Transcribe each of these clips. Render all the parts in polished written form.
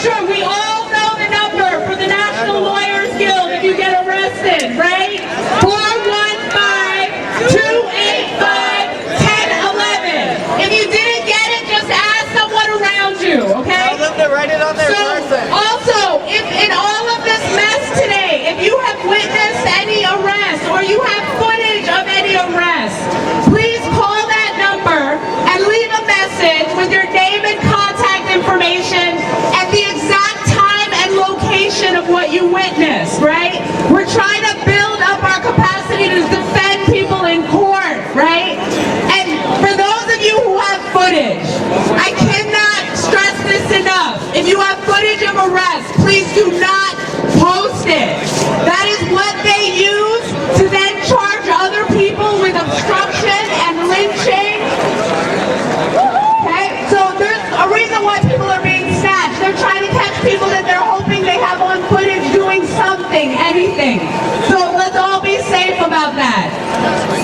sure we all know the number for the National Lawyers Guild if you get arrested, right? 415-285-1011. If you didn't get it, just ask someone around you, okay? Tell them to write it on their person. Also, if in all of this mess today, if you have witnessed any arrest or you have footage of any arrest, please call that number and leave a message with your name and contact information and the exact time and location of what you witnessed, right? We're trying to build up our capacity to defend people in court, right? And for those of you who have footage, I cannot stress this enough. If you have footage of arrest, please do not post it. That is what they use to then charge other people with obstruction and lynching. Okay, so there's a reason why people are being snatched. They're trying to catch people that they're hoping they have on footage doing something, anything. So let's all be safe about that.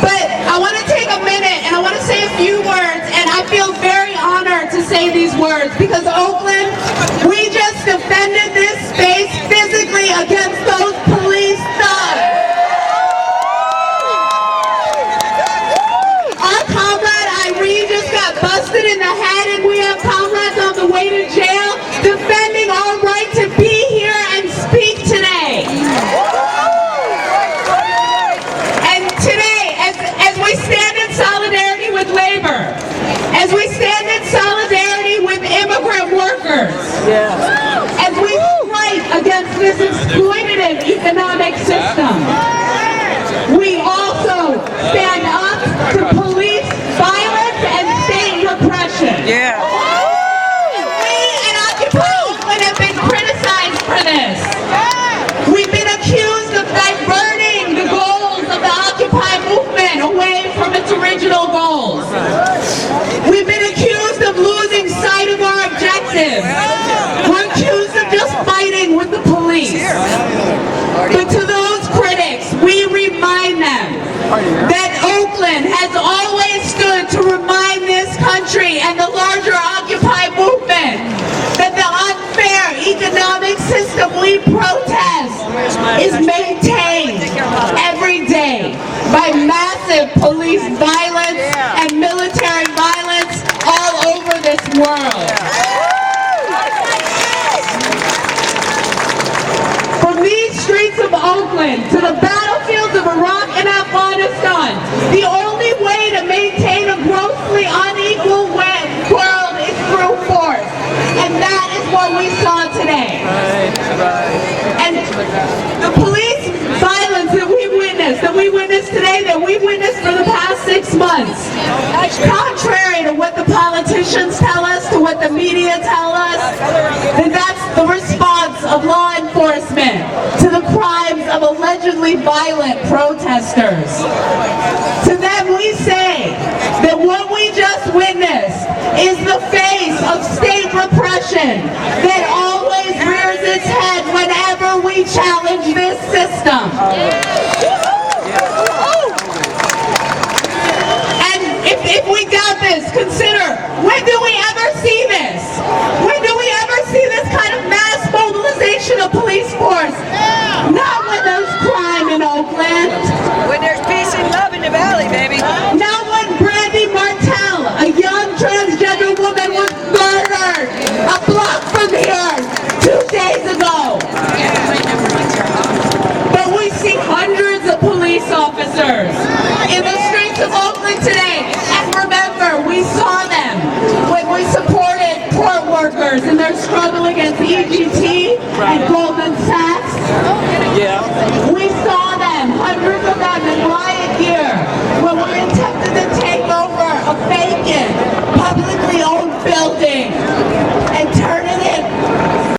But I want to take a minute and I want to say a few words, and I feel very honored to say these words because Oakland, we just defended this space physically against those police thugs. Our comrade Irene just got busted in the head, and we have comrades on the way to jail defending our right to be here and speak today. And today, as we stand in solidarity with labor, as we stand in solidarity with immigrant workers, as we fight against this exploitative economic system, we also stand up to police violence and state repression. And we at Occupy Oakland have been criticized for this. We've been accused of diverting the goals of the Occupy movement away from its original goals. We've been accused of losing sight of our objectives. We're accused of just fighting with the police. But to those critics, we remind them that Oakland has always stood to remind this country and the larger Occupy movement that the unfair economic system we protest is maintained every day by massive police violence and military violence all over this world. From these streets of Oakland to the battlefields of Iraq and Afghanistan, the only way to maintain a grossly unequal world is through force. And that is what we saw today. And the police violence that we witnessed today, that we witnessed for the past 6 months, contrary to what the politicians tell us, to what the media tell us, then that's the response of law enforcement to the crimes of allegedly violent protesters. To them we say that what we just witnessed is the face of state repression that always rears its head whenever we challenge this system. And if we doubt this, consider, when do we ever see this? When do we ever see this kind of mass mobilization of police force? Not when there's crime in Oakland. When there's peace and love in the valley, baby. Not when Brandy Martell, a young transgender woman, was murdered a block from here 2 days ago. But we see hundreds of police officers in the streets of Oakland today. And remember, we saw them when we supported port workers in their struggle against EGT and